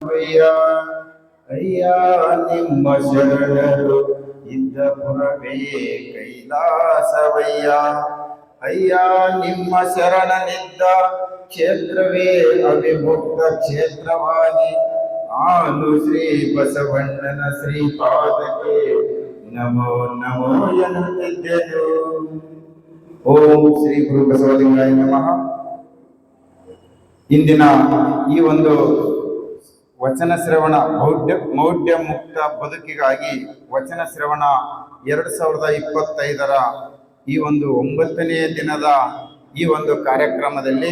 ಅಯ್ಯ ಅಯ್ಯ ನಿಮ್ಮ ಶರಣರು ಇದ್ದ ಪುರವೇ ಕೈಲಾಸವಯ್ಯ. ಅಯ್ಯ ನಿಮ್ಮ ಶರಣನಿದ್ದ ಕ್ಷೇತ್ರವೇ ಅವಿಮುಕ್ತ ಕ್ಷೇತ್ರವಾಗಿ ನಾನು ಶ್ರೀ ಬಸವಣ್ಣನ ಶ್ರೀಪಾದಕ್ಕೆ ನಮೋ ನಮೋ ಎನ್ನುತ್ತಿದ್ದೆನು. ಓಂ ಶ್ರೀ ಗುರು ಬಸವಲಿಂಗಾಯ ನಮಃ. ಇಂದಿನ ಈ ಒಂದು ವಚನ ಶ್ರವಣ ಮೌಢ್ಯ ಮುಕ್ತ ಬದುಕಿಗಾಗಿ ವಚನ ಶ್ರವಣ 2025 ಈ ಒಂದು 9ನೇ ದಿನದ ಈ ಒಂದು ಕಾರ್ಯಕ್ರಮದಲ್ಲಿ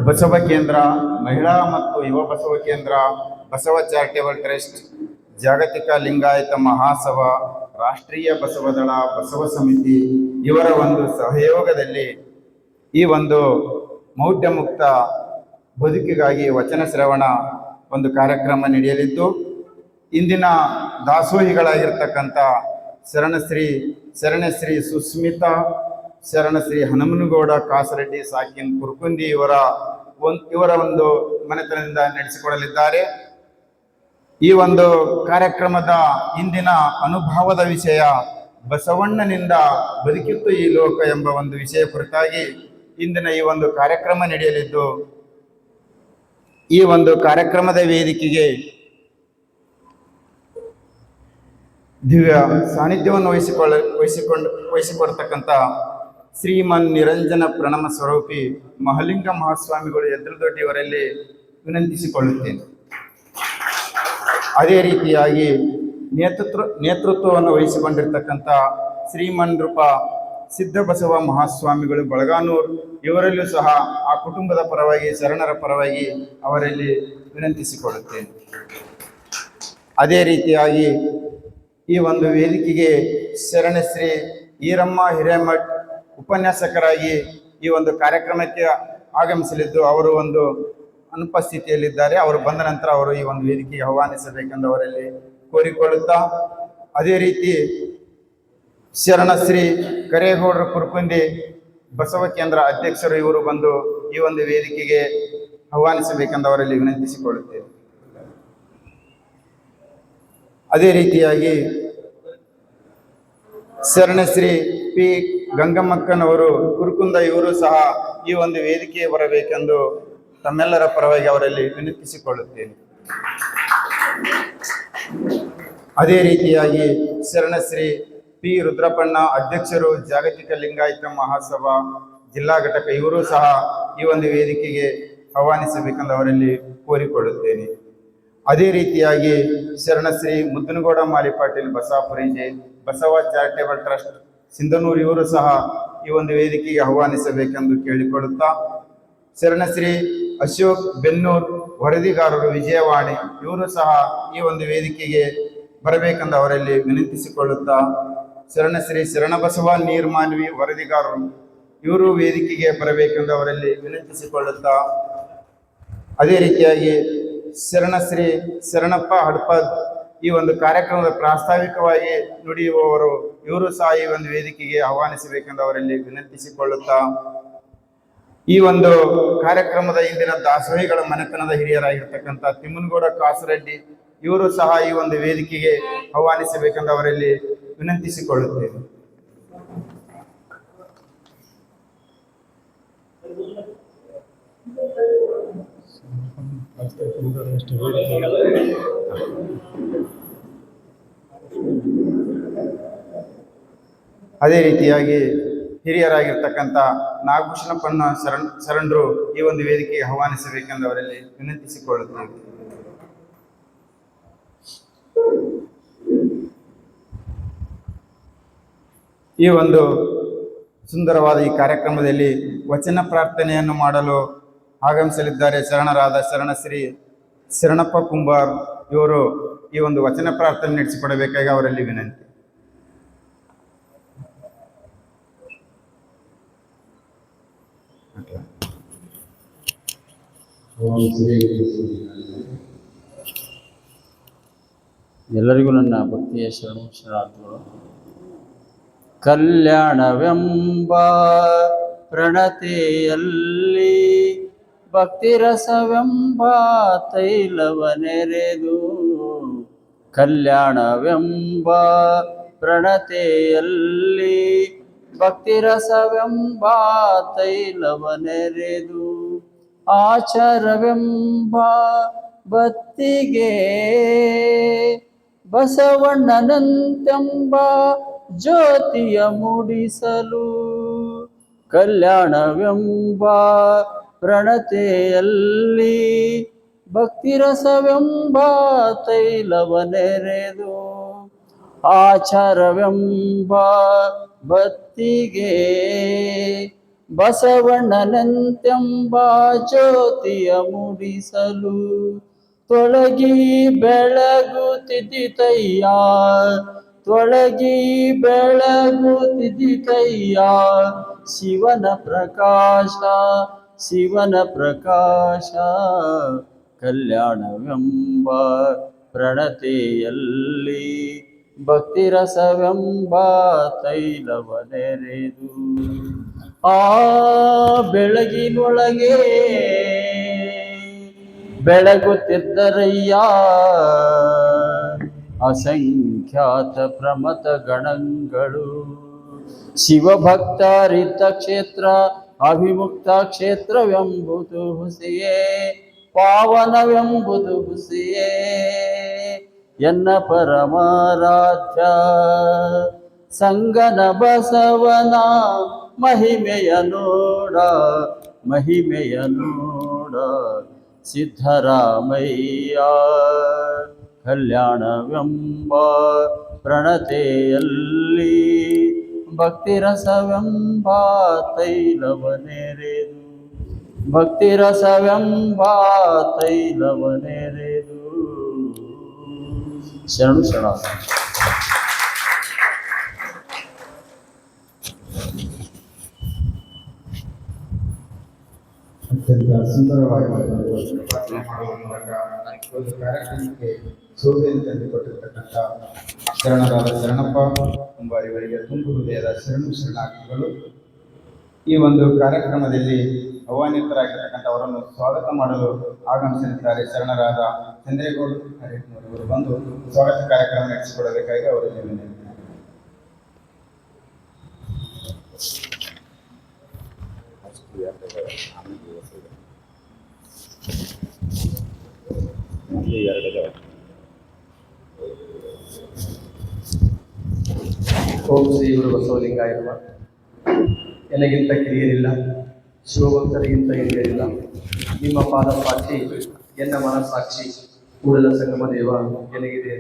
ಬಸವ ಕೇಂದ್ರ, ಮಹಿಳಾ ಮತ್ತು ಯುವ ಬಸವ ಕೇಂದ್ರ, ಬಸವ ಚಾರಿಟೇಬಲ್ ಟ್ರಸ್ಟ್, ಜಾಗತಿಕ ಲಿಂಗಾಯತ ಮಹಾಸಭಾ, ರಾಷ್ಟ್ರೀಯ ಬಸವದಳ, ಬಸವ ಸಮಿತಿ ಇವರ ಒಂದು ಸಹಯೋಗದಲ್ಲಿ ಈ ಒಂದು ಮೌಢ್ಯ ಮುಕ್ತ ಬದುಕಿಗಾಗಿ ವಚನ ಶ್ರವಣ ಒಂದು ಕಾರ್ಯಕ್ರಮ ನಡೆಯಲಿದ್ದು, ಇಂದಿನ ದಾಸೋಹಿಗಳಾಗಿರ್ತಕ್ಕಂಥ ಶರಣಶ್ರೀ ಸುಸ್ಮಿತಾ, ಶರಣಶ್ರೀ ಹನುಮನಗೌಡ ಕಾಸರೆಡ್ಡಿ ಸಾಕಿನ್ ಕುರ್ಕುಂದಿ ಇವರ ಒಂದು ಮನೆತನದಿಂದ ನಡೆಸಿಕೊಡಲಿದ್ದಾರೆ. ಈ ಒಂದು ಕಾರ್ಯಕ್ರಮದ ಇಂದಿನ ಅನುಭವದ ವಿಷಯ ಬಸವಣ್ಣನಿಂದ ಬದುಕಿತ್ತು ಈ ಲೋಕ ಎಂಬ ಒಂದು ವಿಷಯ ಕುರಿತಾಗಿ ಇಂದಿನ ಈ ಒಂದು ಕಾರ್ಯಕ್ರಮ ನಡೆಯಲಿದ್ದು, ಈ ಒಂದು ಕಾರ್ಯಕ್ರಮದ ವೇದಿಕೆಗೆ ದಿವ್ಯ ಸಾನ್ನಿಧ್ಯವನ್ನು ವಹಿಸಿಕೊಡ್ತಕ್ಕಂಥ ಶ್ರೀಮನ್ ನಿರಂಜನ ಪ್ರಣಮ ಸ್ವರೂಪಿ ಮಹಲಿಂಗ ಮಹಾಸ್ವಾಮಿಗಳು ಎದ್ರದೊಡ್ಡಿಯವರಲ್ಲಿ ವಿನಂತಿಸಿಕೊಳ್ಳುತ್ತೇನೆ. ಅದೇ ರೀತಿಯಾಗಿ ನೇತೃತ್ವವನ್ನು ವಹಿಸಿಕೊಂಡಿರ್ತಕ್ಕಂಥ ಶ್ರೀಮನ್ ರೂಪ ಸಿದ್ಧಬಸವ ಮಹಾಸ್ವಾಮಿಗಳು ಬಳಗಾನೂರು ಇವರಲ್ಲೂ ಸಹ ಆ ಕುಟುಂಬದ ಪರವಾಗಿ, ಶರಣರ ಪರವಾಗಿ ಅವರಲ್ಲಿ ವಿನಂತಿಸಿಕೊಳ್ಳುತ್ತೇನೆ. ಅದೇ ರೀತಿಯಾಗಿ ಈ ಒಂದು ವೇದಿಕೆಗೆ ಶರಣಶ್ರೀ ಈರಮ್ಮ ಹಿರೇಮಠ್ ಉಪನ್ಯಾಸಕರಾಗಿ ಈ ಒಂದು ಕಾರ್ಯಕ್ರಮಕ್ಕೆ ಆಗಮಿಸಲಿದ್ದು, ಅವರು ಒಂದು ಅನುಪಸ್ಥಿತಿಯಲ್ಲಿದ್ದಾರೆ. ಅವರು ಬಂದ ನಂತರ ಅವರು ಈ ಒಂದು ವೇದಿಕೆಗೆ ಆಹ್ವಾನಿಸಬೇಕೆಂದು ಅವರಲ್ಲಿ ಕೋರಿಕೊಳ್ಳುತ್ತಾ, ಅದೇ ರೀತಿ ಶರಣಶ್ರೀ ಕರೇಗೌಡರ ಕುರ್ಕುಂದಿ ಬಸವ ಕೇಂದ್ರ ಅಧ್ಯಕ್ಷರು ಇವರು ಬಂದು ಈ ಒಂದು ವೇದಿಕೆಗೆ ಆಹ್ವಾನಿಸಬೇಕೆಂದು ಅವರಲ್ಲಿ ವಿನಂತಿಸಿಕೊಳ್ಳುತ್ತೇವೆ. ಅದೇ ರೀತಿಯಾಗಿ ಶರಣಶ್ರೀ ಪಿ ಗಂಗಮ್ಮಕ್ಕನವರು ಕುರುಕುಂದ ಇವರು ಸಹ ಈ ಒಂದು ವೇದಿಕೆಗೆ ಬರಬೇಕೆಂದು ತಮ್ಮೆಲ್ಲರ ಪರವಾಗಿ ಅವರಲ್ಲಿ ವಿನಂತಿಸಿಕೊಳ್ಳುತ್ತೇನೆ. ಅದೇ ರೀತಿಯಾಗಿ ಶರಣಶ್ರೀ ಪಿ ರುದ್ರಪ್ಪಣ್ಣ ಅಧ್ಯಕ್ಷರು, ಜಾಗತಿಕ ಲಿಂಗಾಯತ ಮಹಾಸಭಾ ಜಿಲ್ಲಾ ಘಟಕ, ಇವರು ಸಹ ಈ ಒಂದು ವೇದಿಕೆಗೆ ಆಹ್ವಾನಿಸಬೇಕೆಂದು ಅವರಲ್ಲಿ ಕೋರಿಕೊಳ್ಳುತ್ತೇನೆ. ಅದೇ ರೀತಿಯಾಗಿ ಶರಣಶ್ರೀ ಮುದ್ದನಗೌಡ ಮಾಲಿ ಪಾಟೀಲ್ ಬಸಾಪುರಿಜೆ, ಬಸವ ಚಾರಿಟೇಬಲ್ ಟ್ರಸ್ಟ್ ಸಿಂಧನೂರು, ಇವರು ಸಹ ಈ ಒಂದು ವೇದಿಕೆಗೆ ಆಹ್ವಾನಿಸಬೇಕೆಂದು ಕೇಳಿಕೊಳ್ಳುತ್ತಾ, ಶರಣಶ್ರೀ ಅಶೋಕ್ ಬೆನ್ನೂರ್ ವರದಿಗಾರರು ವಿಜಯವಾಣಿ, ಇವರು ಸಹ ಈ ಒಂದು ವೇದಿಕೆಗೆ ಬರಬೇಕೆಂದು ಅವರಲ್ಲಿ ವಿನಂತಿಸಿಕೊಳ್ಳುತ್ತಾ, ಶರಣಶ್ರೀ ಶರಣಬಸವ ನೀರ್ಮಾನ್ವಿ ವರದಿಗಾರರು, ಇವರು ವೇದಿಕೆಗೆ ಬರಬೇಕೆಂದು ಅವರಲ್ಲಿ ವಿನಂತಿಸಿಕೊಳ್ಳುತ್ತಾ, ಅದೇ ರೀತಿಯಾಗಿ ಶರಣಶ್ರೀ ಶರಣಪ್ಪ ಹಡ್ಪದ್ ಈ ಒಂದು ಕಾರ್ಯಕ್ರಮದ ಪ್ರಾಸ್ತಾವಿಕವಾಗಿ ನುಡಿಯುವವರು, ಇವರು ಸಹ ಈ ಒಂದು ವೇದಿಕೆಗೆ ಆಹ್ವಾನಿಸಬೇಕೆಂದು ಅವರಲ್ಲಿ ವಿನಂತಿಸಿಕೊಳ್ಳುತ್ತಾ, ಈ ಒಂದು ಕಾರ್ಯಕ್ರಮದ ಇಂದಿನ ದಾಸೋಹಿಗಳ ಮನೆತನದ ಹಿರಿಯರಾಗಿರ್ತಕ್ಕಂಥ ತಿಮ್ಮನಗೌಡ ಕಾಸರೆಡ್ಡಿ, ಇವರು ಸಹ ಈ ಒಂದು ವೇದಿಕೆಗೆ ಆಹ್ವಾನಿಸಬೇಕೆಂದು ಅವರಲ್ಲಿ ವಿನಂತಿಸಿಕೊಳ್ಳುತ್ತೇವೆ. ಅದೇ ರೀತಿಯಾಗಿ ಹಿರಿಯರಾಗಿರ್ತಕ್ಕಂಥ ನಾಗಭೂಷಣಪ್ಪಣ್ಣ ಶರಣರು ಈ ಒಂದು ವೇದಿಕೆಗೆ ಆಹ್ವಾನಿಸಬೇಕೆಂದು ಅವರಲ್ಲಿ ವಿನಂತಿಸಿಕೊಳ್ಳುತ್ತೇವೆ. ಈ ಒಂದು ಸುಂದರವಾದ ಈ ಕಾರ್ಯಕ್ರಮದಲ್ಲಿ ವಚನ ಪ್ರಾರ್ಥನೆಯನ್ನು ಮಾಡಲು ಆಗಮಿಸಲಿದ್ದಾರೆ ಶರಣರಾದ ಶರಣಶ್ರೀ ಶರಣಪ್ಪ ಕುಂಬಾರ್, ಇವರು ಈ ಒಂದು ವಚನ ಪ್ರಾರ್ಥನೆ ನಡೆಸಿಕೊಡಬೇಕಾಗಿ ಅವರಲ್ಲಿ ವಿನಂತಿ. ಎಲ್ಲರಿಗೂ ನನ್ನ ಭಕ್ತಿಯ ಶರಣಾರ್ಥಿಗಳು. ಕಲ್ಯಾಣವೆಂಬ ಪ್ರಣತೆಯಲ್ಲಿ ಭಕ್ತಿರಸವೆಂಬ ತೈಲವನೆರೆದು ಕಲ್ಯಾಣವೆಂಬ ಪ್ರಣತೆಯಲ್ಲಿ ಭಕ್ತಿರಸವೆಂಬ ತೈಲವನೆರೆದು ಆಚಾರವೆಂಬ ಬತ್ತಿಗೆ ಬಸವಣ್ಣನಂತೆಂಬ ಜ್ಯೋತಿಯ ಮೂಡಿಸಲು ಕಲ್ಯಾಣವೆಂಬ ಪ್ರಣತೆಯಲ್ಲಿ ಭಕ್ತಿರಸವೆಂಬ ತೈಲವನೆರೆದು ಆಚಾರವೆಂಬ ಬತ್ತಿಗೆ ಬಸವಣ್ಣನಂತೆಂಬ ಜ್ಯೋತಿಯ ಮೂಡಿಸಲು ತೊಳಗಿ ಬೆಳಗುತ್ತಿದ್ದಿತಯ್ಯ ತೊಳಗಿ ಬೆಳಗುತ್ತಿದ್ದಿತಯ್ಯ ಶಿವನ ಪ್ರಕಾಶ ಶಿವನ ಪ್ರಕಾಶ ಕಲ್ಯಾಣವೆಂಬ ಪ್ರಣತೆಯಲ್ಲಿ ಭಕ್ತಿರಸವೆಂಬ ತೈಲವನೆರೆದು ಆ ಬೆಳಗಿನೊಳಗೆ ಬೆಳಗುತ್ತಿದ್ದರಯ್ಯ ಅಸಂಖ್ಯಾತ ಪ್ರಮಥ ಗಣಗಳು ಶಿವಭಕ್ತರಿದ್ದ ಕ್ಷೇತ್ರ ಅವಿಮುಕ್ತ ಕ್ಷೇತ್ರವೆಂಬುದು ಹುಸಿಯೇ ಪಾವನವೆಂಬುದು ಹುಸಿಯೇ ಎನ್ನ ಪರಮಾರಾಧ್ಯ ಸಂಗನ ಬಸವನ ಮಹಿಮೆಯ ನೋಡ ಮಹಿಮೆಯ ನೋಡ ಸಿದ್ಧರಾಮಯ್ಯ ಕಲ್ಯಾಣವೆಂಬ ಪ್ರಣತೆಯಲ್ಲಿ ಭಕ್ತಿರಸವೆಂಬ ತೈಲವನೆರೆದು ಭಕ್ತಿರಸವೆಂಬ ತೈಲವನೆರೆದು ಶರಣು ಶರಣ ಅತ್ಯಂತ ಸುಂದರವಾಗಿ ಪ್ರಾರ್ಥನೆ ಮಾಡುವ ಮೂಲಕ ಒಂದು ಕಾರ್ಯಕ್ರಮಕ್ಕೆ ಶೋಭೆಯನ್ನು ತಂದುಕೊಟ್ಟಿರ್ತಕ್ಕಂಥ ಶರಣರಾದ ಶರಣಪ್ಪ ಕುಂಬಾರಿವರಿಗೆ ತುಂಬು ಹೃದಯದ ಶರಣಾರ್ಥಿಗಳು. ಈ ಒಂದು ಕಾರ್ಯಕ್ರಮದಲ್ಲಿ ಆಹ್ವಾನಿತರಾಗಿರ್ತಕ್ಕಂಥ ಅವರನ್ನು ಸ್ವಾಗತ ಮಾಡಲು ಆಗಮಿಸಲಿದ್ದಾರೆ ಶರಣರಾದ ಚಂದ್ರೇಗೌಡ ಅವರು ಬಂದು ಸ್ವಾಗತ ಕಾರ್ಯಕ್ರಮ ನಡೆಸಿಕೊಡಬೇಕಾಗಿ ಅವರಲ್ಲಿ ವಿನಂತಿ. ಓಂ ಶ್ರೀ ಗುರು ಬಸವಲಿಂಗಾಯ ನಮಃ. ಎನಗಿಂತ ಕಿರಿಯರಿಲ್ಲ, ಶಿವಭಕ್ತರಿಗಿಂತ ಹಿರಿಯರಿಲ್ಲ. ನಿಮ್ಮ ಪಾದ ಸಾಕ್ಷಿ, ಎನ್ನ ಮನಸ್ಸಾಕ್ಷಿ, ಕೂಡಲ ಸಂಗಮ ದೇವ ಎನಗಿದೆ.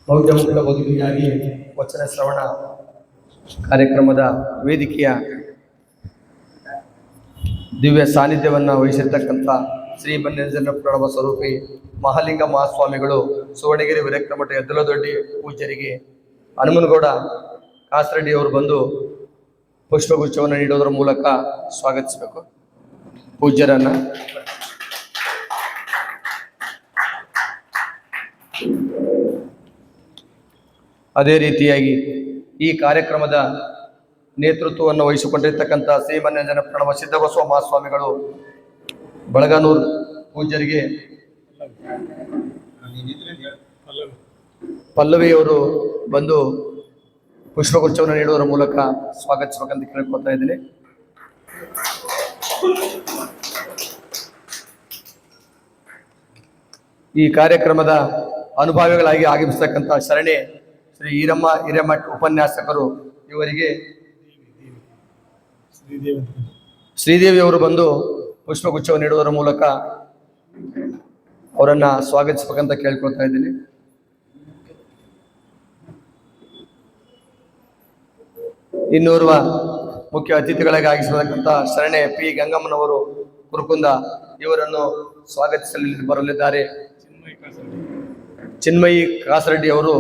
ಮೌಢ್ಯಮುಕ್ತ ಬದುಕಿಗಾಗಿ ವಚನ ಶ್ರವಣ ಕಾರ್ಯಕ್ರಮದ ವೇದಿಕೆಯ ದಿವ್ಯ ಸಾನ್ನಿಧ್ಯವನ್ನು ವಹಿಸಿರ್ತಕ್ಕಂಥ ಶ್ರೀ ಬನ್ನಂಜನ ಪ್ರಣವ ಸ್ವರೂಪಿ ಮಹಾಲಿಂಗ ಮಹಾಸ್ವಾಮಿಗಳು ಸುವರ್ಣಗಿರಿ ವಿರಕ್ತ ಮಠ ಎದ್ದಲದೊಡ್ಡಿ ಪೂಜ್ಯರಿಗೆ ಹನುಮನಗೌಡ ಕಾಸರಡ್ಡಿ ಅವರು ಬಂದು ಪುಷ್ಪಗುಚ್ಛವನ್ನು ನೀಡೋದರ ಮೂಲಕ ಸ್ವಾಗತಿಸಬೇಕು ಪೂಜ್ಯರನ್ನ. ಅದೇ ರೀತಿಯಾಗಿ ಈ ಕಾರ್ಯಕ್ರಮದ ನೇತೃತ್ವವನ್ನು ವಹಿಸಿಕೊಂಡಿರ್ತಕ್ಕಂಥ ಶ್ರೀ ಬನ್ನಂಜನ ಪ್ರಣವ ಸಿದ್ದಬಸವ ಮಹಾಸ್ವಾಮಿಗಳು ಬಳಗಾನೂರು ಪೂಜ್ಯರಿಗೆ ಪಲ್ಲವಿಯವರು ಬಂದು ಪುಷ್ಪಗುಚ್ಛವನ್ನು ನೀಡುವುದರ ಮೂಲಕ ಸ್ವಾಗತಿಸಬೇಕಂತ ಕೇಳ್ಕೊತಾ ಇದ್ದೀನಿ. ಈ ಕಾರ್ಯಕ್ರಮದ ಅನುಭಾವಿಗಳಾಗಿ ಆಗಮಿಸತಕ್ಕಂಥ ಶರಣೆ ಶ್ರೀ ಈರಮ್ಮ ಹಿರೇಮಠ್ ಉಪನ್ಯಾಸಕರು, ಇವರಿಗೆ ಶ್ರೀದೇವಿ ಅವರು ಬಂದು ಪುಷ್ಪಗುಚ್ಛವನ್ನು ನೀಡುವುದರ ಮೂಲಕ ಅವರನ್ನ ಸ್ವಾಗತಿಸಬೇಕಂತ ಕೇಳ್ಕೊಳ್ತಾ ಇದ್ದೀನಿ. ಇನ್ನೋರ್ವ ಮುಖ್ಯ ಅತಿಥಿಗಳಾಗಿ ಆಗಿಸತಕ್ಕಂಥ ಶರಣೆ ಪಿ ಗಂಗಮ್ಮನವರು ಕುರುಕುಂದ, ಇವರನ್ನು ಸ್ವಾಗತಿಸಲಿ ಬರಲಿದ್ದಾರೆ. ಚಿನ್ಮಯಿ ಕಾಸರಡ್ಡಿ ಅವರು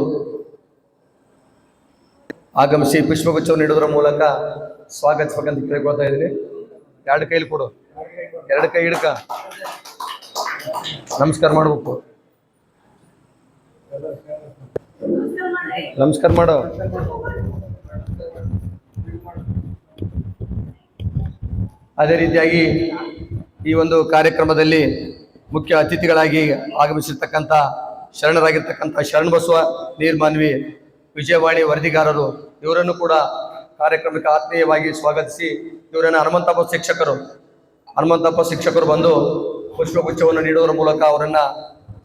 ಆಗಮಿಸಿ ಪುಷ್ಪಗುಚ್ಛವನ್ನು ನೀಡುವುದರ ಮೂಲಕ ಸ್ವಾಗತಿಸಬೇಕಂತ ಕೇಳ್ಕೊಳ್ತಾ ಇದ್ದೀನಿ. ಎರಡು ಕೈಲಿ ಕೊಡು, ಎರಡು ಕೈ ಹಿಡ್ಕ ನಮಸ್ಕಾರ ಮಾಡ್ಬೇಕು. ನಮಸ್ಕಾರ ಮಾಡೋ. ಅದೇ ರೀತಿಯಾಗಿ ಈ ಒಂದು ಕಾರ್ಯಕ್ರಮದಲ್ಲಿ ಮುಖ್ಯ ಅತಿಥಿಗಳಾಗಿ ಆಗಮಿಸಿರ್ತಕ್ಕಂಥ ಶರಣರಾಗಿರ್ತಕ್ಕಂಥ ಶರಣಬಸವ ನೀರ್ಮಾನ್ವಿ ವಿಜಯವಾಣಿ ವರದಿಗಾರರು, ಇವರನ್ನು ಕೂಡ ಕಾರ್ಯಕ್ರಮಕ್ಕೆ ಆತ್ಮೀಯವಾಗಿ ಸ್ವಾಗತಿಸಿ ಇವರನ್ನು ಹನುಮಂತಪ್ಪ ಶಿಕ್ಷಕರು ಬಂದು ಪುಷ್ಪಗುಚ್ಛವನ್ನು ನೀಡುವುದರ ಮೂಲಕ ಅವರನ್ನು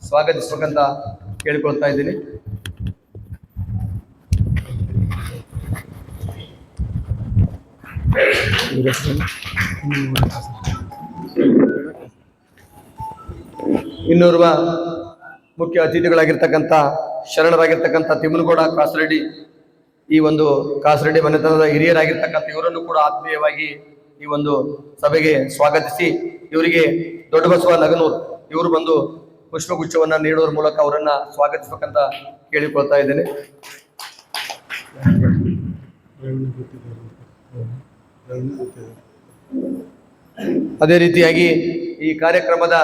ಸ್ವಾಗತಿಸಬೇಕಂತ ಕೇಳಿಕೊಳ್ತಾ ಇದ್ದೀನಿ. ಇನ್ನೋರ್ವ ಮುಖ್ಯ ಅತಿಥಿಗಳಾಗಿರ್ತಕ್ಕಂಥ ಶರಣರಾಗಿರ್ತಕ್ಕಂಥ ತಿಮ್ಮನಗೌಡ ಕಾಸರಡಿ, ಈ ಒಂದು ಕಾಸರಡಿ ಮನೆತನದ ಹಿರಿಯರಾಗಿರ್ತಕ್ಕಂಥ ಇವರನ್ನು ಕೂಡ ಆತ್ಮೀಯವಾಗಿ ಈ ಒಂದು ಸಭೆಗೆ ಸ್ವಾಗತಿಸಿ ಇವರಿಗೆ ದೊಡ್ಡಬಸವ ನಗನೂರ್ ಇವರು ಬಂದು ಪುಷ್ಪಗುಚ್ಛವನ್ನ ನೀಡುವುದರ ಮೂಲಕ ಅವರನ್ನ ಸ್ವಾಗತಿಸಬೇಕಂತ ಕೇಳಿಕೊಳ್ತಾ ಇದ್ದೇನೆ. ಅದೇ ರೀತಿಯಾಗಿ ಈ ಕಾರ್ಯಕ್ರಮದ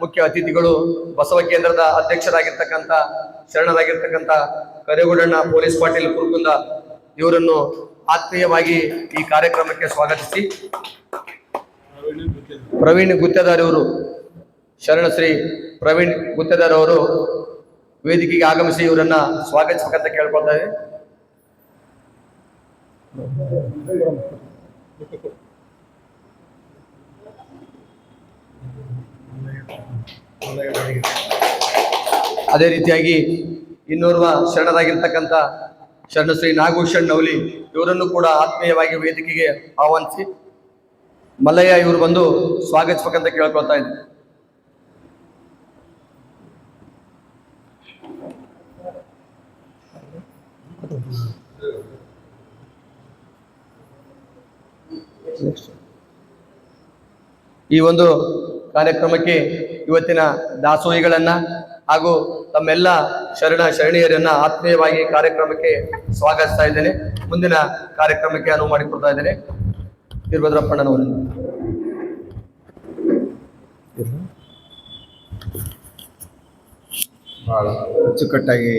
ಮುಖ್ಯ ಅತಿಥಿಗಳು ಬಸವ ಕೇಂದ್ರದ ಅಧ್ಯಕ್ಷರಾಗಿರ್ತಕ್ಕಂಥ ಶರಣರಾಗಿರ್ತಕ್ಕಂಥ ಕರೇಗೌಡಣ್ಣ ಪೊಲೀಸ್ ಪಾಟೀಲ್ ಕುರುಕುಂದ ಇವರನ್ನು ಆತ್ಮೀಯವಾಗಿ ಈ ಕಾರ್ಯಕ್ರಮಕ್ಕೆ ಸ್ವಾಗತಿಸಿ ಪ್ರವೀಣ್ ಗುತ್ತೇದಾರ್ ಇವರು, ಶರಣ ಶ್ರೀ ಪ್ರವೀಣ್ ಗುತ್ತೇದಾರ್ ಅವರು ವೇದಿಕೆಗೆ ಆಗಮಿಸಿ ಇವರನ್ನ ಸ್ವಾಗತಿಸಬೇಕಂತ ಕೇಳ್ಕೊಳ್ತಾ ಇದ್ದೀನಿ. ಅದೇ ರೀತಿಯಾಗಿ ಇನ್ನೋರ್ವ ಶರಣರಾಗಿರ್ತಕ್ಕಂಥ ಶರಣ ಶ್ರೀ ನಾಗಭೂಷಣ್ ನವಲಿ ಇವರನ್ನು ಕೂಡ ಆತ್ಮೀಯವಾಗಿ ವೇದಿಕೆಗೆ ಆಹ್ವಾನಿಸಿ ಮಲ್ಲಯ್ಯ ಇವರು ಬಂದು ಸ್ವಾಗತಿಸಬೇಕಂತ ಕೇಳ್ಕೊಳ್ತಾ ಇದ್ದೀನಿ. ಈ ಒಂದು ಕಾರ್ಯಕ್ರಮಕ್ಕೆ ಇವತ್ತಿನ ದಾಸೋಹಿಗಳನ್ನ ಹಾಗೂ ತಮ್ಮೆಲ್ಲ ಶರಣೀಯರನ್ನ ಆತ್ಮೀಯವಾಗಿ ಕಾರ್ಯಕ್ರಮಕ್ಕೆ ಸ್ವಾಗತಿಸ್ತಾ ಇದ್ದೇನೆ. ಮುಂದಿನ ಕಾರ್ಯಕ್ರಮಕ್ಕೆ ಅನುವು ಮಾಡಿಕೊಡ್ತಾ ಇದ್ದೇನೆ. ವೀರಭದ್ರಪ್ಪಣ್ಣನವರು ಬಹಳ ಅಚ್ಚುಕಟ್ಟಾಗಿ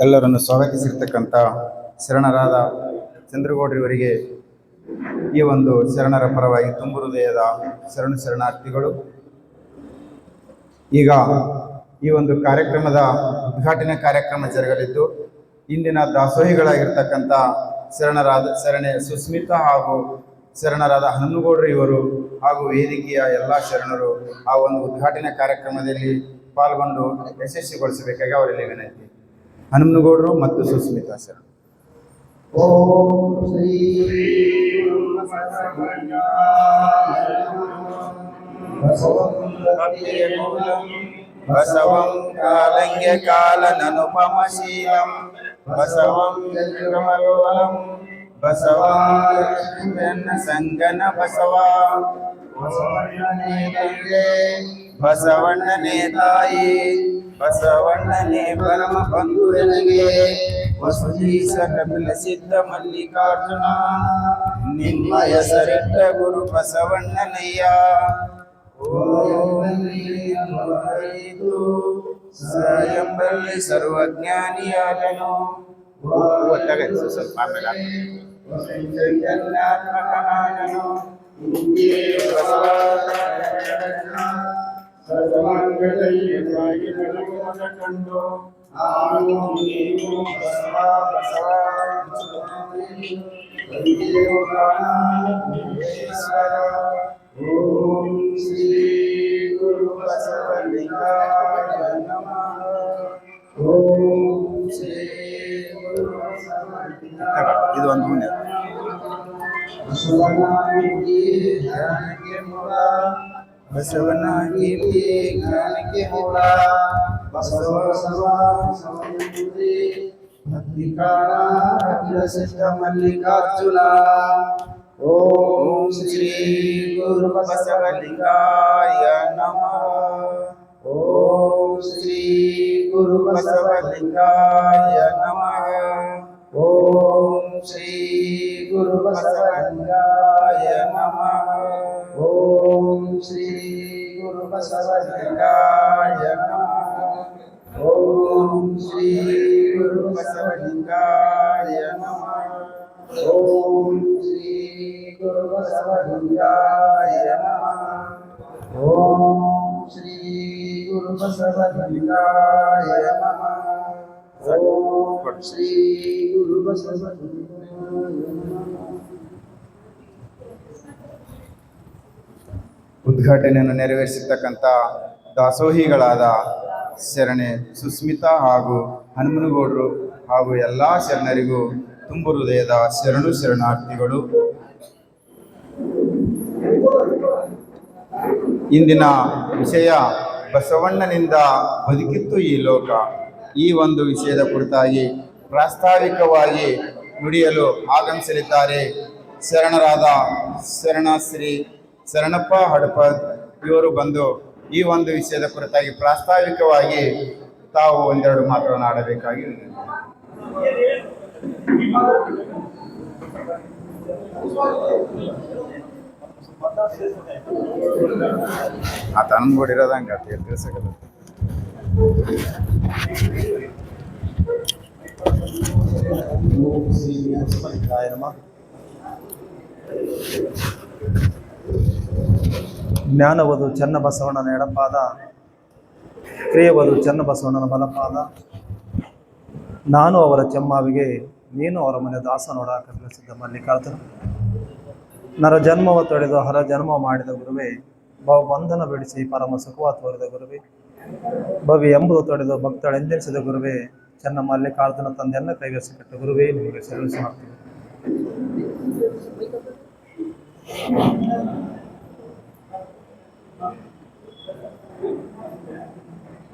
ಎಲ್ಲರನ್ನು ಸ್ವಾಗತಿಸಿರ್ತಕ್ಕಂಥ ಶರಣರಾದ ಚಂದ್ರಗೌಡರಿವರಿಗೆ ಈ ಒಂದು ಶರಣರ ಪರವಾಗಿ ತುಂಬು ಹೃದಯದ ಶರಣಾರ್ಥಿಗಳು. ಈಗ ಈ ಒಂದು ಕಾರ್ಯಕ್ರಮದ ಉದ್ಘಾಟನೆ ಕಾರ್ಯಕ್ರಮ ಜರುಗಲಿದ್ದು ಇಂದಿನ ದಾಸೋಹಿಗಳಾಗಿರ್ತಕ್ಕಂಥ ಶರಣೆ ಸುಸ್ಮಿತಾ ಹಾಗೂ ಶರಣರಾದ ಹನುಮಗೌಡರು ಇವರು ಹಾಗೂ ವೇದಿಕೆಯ ಎಲ್ಲ ಶರಣರು ಆ ಒಂದು ಉದ್ಘಾಟನೆ ಕಾರ್ಯಕ್ರಮದಲ್ಲಿ ಪಾಲ್ಗೊಂಡು ಯಶಸ್ವಿಗೊಳಿಸಬೇಕಾಗಿ ಅವರಲ್ಲಿ ವಿನಂತಿ. ಹನುಮನಗೌಡರು ಮತ್ತು ಸುಸ್ಮಿತಾ ಶರಣ. ಓಂ ಶ್ರೀ ಬಸವಂ ಕಾಲಂಗ್ಯ ಕಾಲನನುಪಮಶೀಲಂ ಬಸವಂ ಜಗಮಲೋಲಂ ಬಸವಾನ್ನ ಸಂಗನ ಬಸವ ಬಸವಣ್ಣನೇ ತಾಯಿ ಬಸವಣ್ಣನೇ ಪರಮ ಬಂಧುರನಿಗೆ ವಸುಧೀಶ ಕಪಿಲ ಸಿದ್ಧ ಮಲ್ಲಿಕಾರ್ಜುನ ನಿಮ್ಮ ಹೆಸರಿಟ್ಟ ಗುರು ಬಸವಣ್ಣನಯ್ಯ. ಎಂಬಲ್ಲಿ ಸರ್ವಜ್ಞಾನಿಯಾದನು ಸ್ವಲ್ಪ ಜಗನ್ನಾತ್ಮಕನಾದನು ಕಂಡು ಓಂ ಶ್ರೀ ಗುರು ಬಸವಲಿಂಗಾಯ ನಮಃ. ಓಂ ಶ್ರೀ ಗುರು ಬಸವಲಿಂಗಾಯ. ಇದು ಒಂದು ಮುಂದೆ ಬಸವನಾಗಿ ಜ್ಞಾನಕ್ಕೆ ಮೂಲ ಬಸವ ಭಕ್ತಿ ಕಾಣ ಅಖಿಲ ಸಿದ್ಧ ಮಲ್ಲಿಕಾರ್ಜುನ. ಓಂ ಶ್ರೀ ಗುರು ಬಸವಲಿಂಗಾಯ ನಮಃ. ಓಂ ಶ್ರೀ ಗುರು ಬಸವಲಿಂಗಾಯ ನಮಃ. ಓಂ ಶ್ರೀ ಗುರು ಬಸವಲಿಂಗಾಯ ನಮಃ. ಓಂ ಶ್ರೀ ಗುರು ಬಸವಲಿಂಗಾಯ ನಮಃ. ಓಂ ಶ್ರೀ ಗುರು ಬಸವಲಿಂಗಾಯ ನಮಃ. ಓಂ ಶ್ರೀ ಗುರು ಬಸವಲಿಂಗಾಯ ನಮಃ. ಓಂ ಶ್ರೀ ಗುರು ಬಸವಲಿಂಗಾಯ ನಮಃ. ಓಂ ಶ್ರೀ ಗುರು ಬಸವಲಿಂಗಾಯ ನಮಃ. ಉದ್ಘಾಟನೆಯನ್ನು ನೆರವೇರಿಸಿರ್ತಕ್ಕಂಥ ದಾಸೋಹಿಗಳಾದ ಶರಣೆ ಸುಸ್ಮಿತಾ ಹಾಗೂ ಹನುಮನಗೌಡರು ಹಾಗೂ ಎಲ್ಲ ಶರಣರಿಗೂ ತುಂಬು ಹೃದಯದ ಶರಣಾರ್ಥಿಗಳು. ಇಂದಿನ ವಿಷಯ ಬಸವಣ್ಣನಿಂದ ಬದುಕಿತ್ತು ಈ ಲೋಕ. ಈ ಒಂದು ವಿಷಯದ ಕುರಿತಾಗಿ ಪ್ರಾಸ್ತಾವಿಕವಾಗಿ ನುಡಿಯಲು ಆಗಮಿಸಲಿದ್ದಾರೆ ಶರಣರಾದ ಶ್ರೀ ಶರಣಪ್ಪ ಹಡಪದ್. ಇವರು ಬಂದು ಈ ಒಂದು ವಿಷಯದ ಕುರಿತಾಗಿ ಪ್ರಾಸ್ತಾವಿಕವಾಗಿ ತಾವು ಒಂದೆರಡು ಮಾತುಗಳನ್ನು ಆಡಬೇಕಾಗಿ ಆ ತಂದ್ಬಿಡಿರೋದಂಗ ತಿಳಿಸಕಲ್ಲ. ಜ್ಞಾನವದು ಚನ್ನಬಸವಣ್ಣನ ಎಡಪಾದ, ಕ್ರಿಯವದು ಚನ್ನಬಸವಣ್ಣನ ಬಲಪಾದ. ನಾನು ಅವರ ಚೆಮ್ಮಾವಿಗೆ, ನೀನು ಅವರ ಮನೆ ದಾಸ ನೋಡ ಕಲಿಸಿದ್ದ ಮಲ್ಲಿಕಾರ್ಜುನ. ನರ ಜನ್ಮವ ತೊಳೆದು ಹರ ಜನ್ಮ ಮಾಡಿದ ಗುರುವೇ, ಬಂಧನ ಬಿಡಿಸಿ ಪರಮ ಸುಖವ ತೋರಿದ ಗುರುವೇ, ಭವಿ ಎಂಬುದು ತೊಡೆದು ಭಕ್ತಳೆಂದೆನಿಸಿದ ಗುರುವೇ, ಚೆನ್ನ ಮಲ್ಲಿಕಾರ್ಜುನ ತಂದೆಯನ್ನು ಕೈಗೆಸಿ ಕಟ್ಟ ಗುರುವೇ, ನಿಮಗೆ ಸಲ್ಲಿಸಿ ಮಾಡ್ತೀವಿ.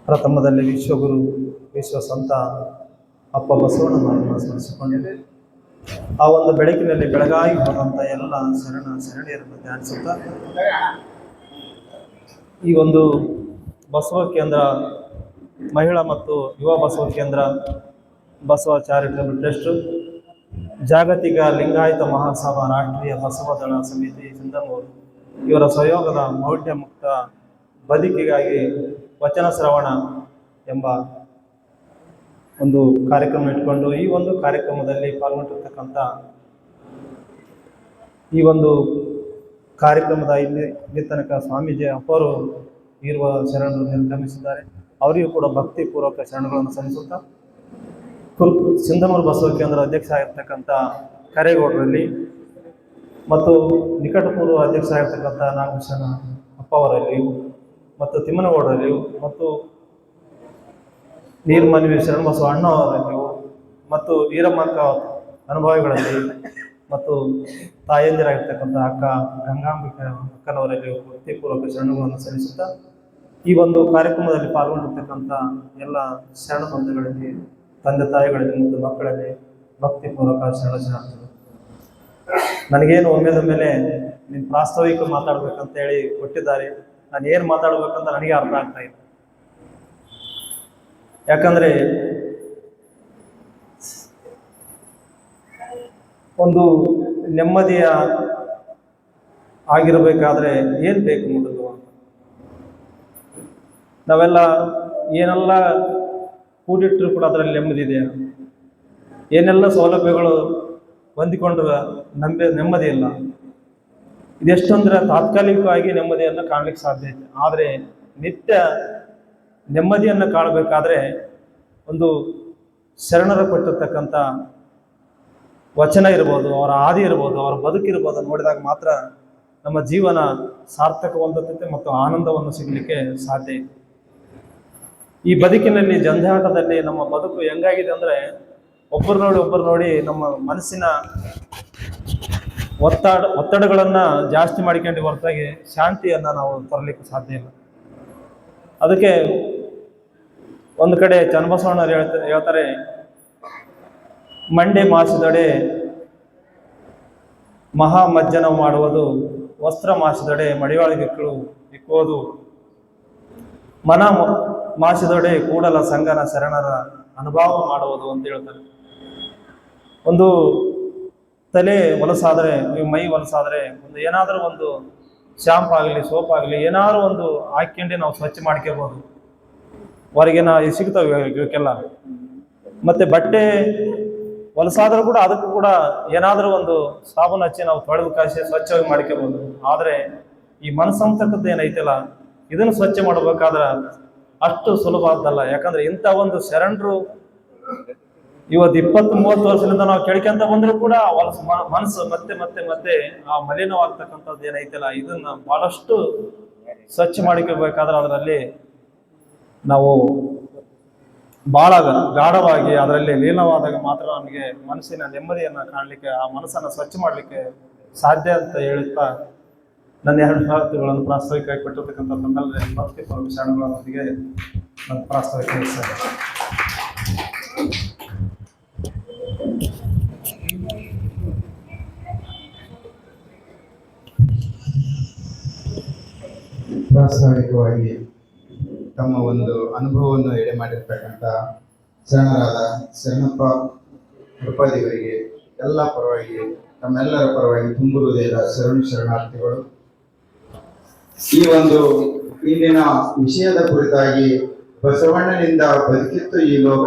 ಪ್ರಥಮದಲ್ಲಿ ವಿಶ್ವಗುರು ವಿಶ್ವಸಂತ ಅಪ್ಪ ಬಸವಣ್ಣನವರನ್ನು ಸ್ಮರಿಸಿಕೊಂಡಿದೆ. ಆ ಒಂದು ಬೆಳಕಿನಲ್ಲಿ ಬೆಳಗಾಗಿ ಹೋದಂಥ ಎಲ್ಲ ಶರಣೆಯರನ್ನು ಧ್ಯಾನಿಸುತ್ತಾ ಈ ಒಂದು ಬಸವ ಕೇಂದ್ರ ಮಹಿಳಾ ಮತ್ತು ಯುವ ಬಸವ ಕೇಂದ್ರ, ಬಸವ ಚಾರಿಟಬಲ್ ಟ್ರಸ್ಟ್, ಜಾಗತಿಕ ಲಿಂಗಾಯತ ಮಹಾಸಭಾ, ರಾಷ್ಟ್ರೀಯ ಬಸವ ದಳ ಸಮಿತಿ ಸಿಂಧನೂರು ಇವರ ಸಹಯೋಗದ ಮೌಢ್ಯ ಮುಕ್ತ ಬದುಕಿಗಾಗಿ ವಚನ ಶ್ರವಣ ಎಂಬ ಒಂದು ಕಾರ್ಯಕ್ರಮ ಇಟ್ಕೊಂಡು ಈ ಒಂದು ಕಾರ್ಯಕ್ರಮದಲ್ಲಿ ಪಾಲ್ಗೊಂಡಿರ್ತಕ್ಕಂಥ ಈ ಒಂದು ಕಾರ್ಯಕ್ರಮದ ಇಲ್ಲಿ ತನಕ ಸ್ವಾಮೀಜಿ ಅಪ್ಪರು ಇರುವ ಶರಣರು ನಿರ್ಗಮಿಸಿದ್ದಾರೆ. ಅವರಿಗೂ ಕೂಡ ಭಕ್ತಿಪೂರ್ವಕ ಶರಣಗಳನ್ನು ಸಲ್ಲಿಸುತ್ತಾ ಸಿಂಧನೂರು ಬಸವ ಕೇಂದ್ರ ಅಧ್ಯಕ್ಷ ಆಗಿರ್ತಕ್ಕಂಥ ಕರೇಗೌಡರಲ್ಲಿ ಮತ್ತು ನಿಕಟಪೂರ್ವ ಅಧ್ಯಕ್ಷ ಆಗಿರ್ತಕ್ಕಂಥ ನಾಗಭೂಷಣ ಅಪ್ಪ ಅವರಲ್ಲಿಯೂ ಮತ್ತು ತಿಮ್ಮನಗೌಡರಲ್ಲಿಯೂ ಮತ್ತು ನೀರ್ಮನವಿ ಶರಣಬಸವ ಅಣ್ಣ ಅವರಲ್ಲಿಯೂ ಮತ್ತು ವೀರಮ್ಮಕ್ಕ ಅನುಭವಿಗಳಲ್ಲಿ ಮತ್ತು ತಾಯಂದಿರಾಗಿರ್ತಕ್ಕಂಥ ಅಕ್ಕ ಗಂಗಾಂಬಿಕೆ ಅಕ್ಕನವರಲ್ಲಿಯೂ ಭಕ್ತಿಪೂರ್ವಕ ಶರಣಗಳನ್ನು ಸಲ್ಲಿಸುತ್ತಾ ಈ ಒಂದು ಕಾರ್ಯಕ್ರಮದಲ್ಲಿ ಪಾಲ್ಗೊಂಡಿರ್ತಕ್ಕಂಥ ಎಲ್ಲ ಶರಣ ಬಂಧುಗಳಲ್ಲಿ, ತಂದೆ ತಾಯಿಗಳಲ್ಲಿ ಮತ್ತು ಮಕ್ಕಳಲ್ಲಿ ಭಕ್ತಿಪೂರ್ವಕ ಶರಣಾರ್ಥಿಗಳು. ನನಗೇನು ಒಮ್ಮೆದ ಮೇಲೆ ನೀನು ಪ್ರಾಸ್ತಾವಿಕ ಮಾತಾಡ್ಬೇಕಂತೇಳಿ ಕೊಟ್ಟಿದ್ದಾರೆ. ನಾನು ಏನು ಮಾತಾಡ್ಬೇಕಂತ ನನಗೆ ಅರ್ಥ ಆಗ್ತಾ ಇಲ್ಲ. ಯಾಕಂದರೆ ಒಂದು ನೆಮ್ಮದಿಯ ಆಗಿರಬೇಕಾದ್ರೆ ಏನು ಬೇಕು ಮೊದಲು ಅಂತ ನಾವೆಲ್ಲ ಏನೆಲ್ಲ ಕೂಡಿಟ್ಟರು ಕೂಡ ಅದರಲ್ಲಿ ನೆಮ್ಮದಿ ಇದೆಯಾ? ಏನೆಲ್ಲ ಸೌಲಭ್ಯಗಳು ಹೊಂದಿಕೊಂಡ್ರೆ ನೆಮ್ಮದಿ ಇಲ್ಲ. ಇದೆಷ್ಟಂದ್ರೆ ತಾತ್ಕಾಲಿಕವಾಗಿ ನೆಮ್ಮದಿಯನ್ನು ಕಾಣಲಿಕ್ಕೆ ಸಾಧ್ಯ ಇದೆ. ಆದರೆ ನಿತ್ಯ ನೆಮ್ಮದಿಯನ್ನು ಕಾಣಬೇಕಾದ್ರೆ ಒಂದು ಶರಣರು ಕೊಟ್ಟಿರ್ತಕ್ಕಂಥ ವಚನ ಇರ್ಬೋದು, ಅವರ ಆದಿ ಇರ್ಬೋದು, ಅವರ ಬದುಕಿರ್ಬೋದು ನೋಡಿದಾಗ ಮಾತ್ರ ನಮ್ಮ ಜೀವನ ಸಾರ್ಥಕ ಹೊಂದುತ್ತೆ ಮತ್ತು ಆನಂದವನ್ನು ಸಿಗಲಿಕ್ಕೆ ಸಾಧ್ಯ ಇದೆ. ಈ ಬದುಕಿನಲ್ಲಿ ಜಂಜಾಟದಲ್ಲಿ ನಮ್ಮ ಬದುಕು ಹೆಂಗಾಗಿದೆ ಅಂದರೆ ಒಬ್ಬರು ನೋಡಿ ನಮ್ಮ ಮನಸ್ಸಿನ ಒತ್ತಡಗಳನ್ನು ಜಾಸ್ತಿ ಮಾಡಿಕೊಂಡು ಹೊರತಾಗಿ ಶಾಂತಿಯನ್ನು ನಾವು ತರಲಿಕ್ಕೆ ಸಾಧ್ಯ ಇಲ್ಲ. ಅದಕ್ಕೆ ಒಂದು ಕಡೆ ಚನ್ನಬಸವಣ್ಣರು ಹೇಳ್ತಾರೆ, ಮಂಡೆ ಮಾಸಿದೊಡೆ ಮಹಾಮಜ್ಜನ ಮಾಡುವುದು, ವಸ್ತ್ರ ಮಾಸಿದೊಡೆ ಮಡಿವಾಳಿಗಿಕ್ಕಳು ಇಕ್ಕುವುದು, ಮನ ಮಾಸಿದೊಡೆ ಕೂಡಲ ಸಂಗನ ಶರಣರ ಅನುಭವ ಮಾಡುವುದು ಅಂತ ಹೇಳ್ತಾರೆ. ಒಂದು ತಲೆ ಹೊಲಸಾದರೆ, ಮೈ ಹೊಲಸಾದರೆ ಒಂದು ಏನಾದರೂ ಒಂದು ಶಾಂಪ್ ಆಗಲಿ, ಸೋಪ್ ಆಗಲಿ, ಏನಾದರೂ ಒಂದು ಹಾಕ್ಕೊಂಡು ನಾವು ಸ್ವಚ್ಛ ಮಾಡ್ಕೋಬೋದು. ಹೊರಗಿನ ಸಿಗ್ತವೆ ಇವಕ್ಕೆಲ್ಲ. ಮತ್ತು ಬಟ್ಟೆ ಹೊಲಸಾದ್ರೂ ಕೂಡ ಅದಕ್ಕೂ ಕೂಡ ಏನಾದರೂ ಒಂದು ಸಾಬೂನು ಹಚ್ಚಿ ನಾವು ತೊಳೆದು ಕಾಸಿ ಸ್ವಚ್ಛವಾಗಿ ಮಾಡ್ಕೋಬಹುದು. ಆದರೆ ಈ ಮನಸ್ಸು ಅಂತಕ್ಕದ್ದು ಏನೈತಿಲ್ಲ, ಇದನ್ನು ಸ್ವಚ್ಛ ಮಾಡಬೇಕಾದ್ರೆ ಅಷ್ಟು ಸುಲಭ ಆದ್ದಲ್ಲ. ಯಾಕಂದ್ರೆ ಇಂಥ ಒಂದು ಶರಣರು ಇವತ್ತು 20-30 ವರ್ಷದಿಂದ ನಾವು ಕೇಳ್ಕೊಂತ ಬಂದ್ರು ಕೂಡ ಮನಸ್ಸು ಮತ್ತೆ ಮತ್ತೆ ಮತ್ತೆ ಆ ಮಲಿನವಾಗ್ತಕ್ಕಂಥದ್ದು ಏನೈತಿಲ್ಲ, ಇದನ್ನ ಬಹಳಷ್ಟು ಸ್ವಚ್ಛ ಮಾಡಿಕೋಬೇಕಾದ್ರೆ ಅದರಲ್ಲಿ ನಾವು ಬಹಳ ಗಾಢವಾಗಿ ಅದರಲ್ಲಿ ಲೀನವಾದಾಗ ಮಾತ್ರ ನಮಗೆ ಮನಸ್ಸಿನ ನೆಮ್ಮದಿಯನ್ನ ಕಾಣಲಿಕ್ಕೆ, ಆ ಮನಸ್ಸನ್ನ ಸ್ವಚ್ಛ ಮಾಡಲಿಕ್ಕೆ ಸಾಧ್ಯ ಅಂತ ಹೇಳುತ್ತಾ ನನ್ನ 2 ಮಾತುಗಳನ್ನು ಪ್ರಾಸ್ತಾವಿಕವಾಗಿ ಕೊಟ್ಟಿರ್ತಕ್ಕಂಥ ತಮ್ಮೆಲ್ಲ ಭಕ್ತಿ ಶರಣಗಳೊಂದಿಗೆ ನನ್ನ ಪ್ರಾಸ್ತಾವಿಕ ಹೇಳ್ತಾರೆ. ಪ್ರಾಸ್ತಾವಿಕವಾಗಿ ತಮ್ಮ ಒಂದು ಅನುಭವವನ್ನು ಎಡೆ ಮಾಡಿರ್ತಕ್ಕಂಥ ಶರಣರಾದ ಶರಣಪ್ಪ ಕೃಪಾದೇವರಿಗೆ ಎಲ್ಲ ಪರವಾಗಿ, ತಮ್ಮೆಲ್ಲರ ಪರವಾಗಿ ತುಂಬು ಹೃದಯದ ಶರಣಾರ್ಥಿಗಳು. ಈ ಒಂದು ಇಂದಿನ ವಿಷಯದ ಕುರಿತಾಗಿ ಬಸವಣ್ಣನಿಂದ ಬದುಕಿತ್ತು ಈ ಲೋಕ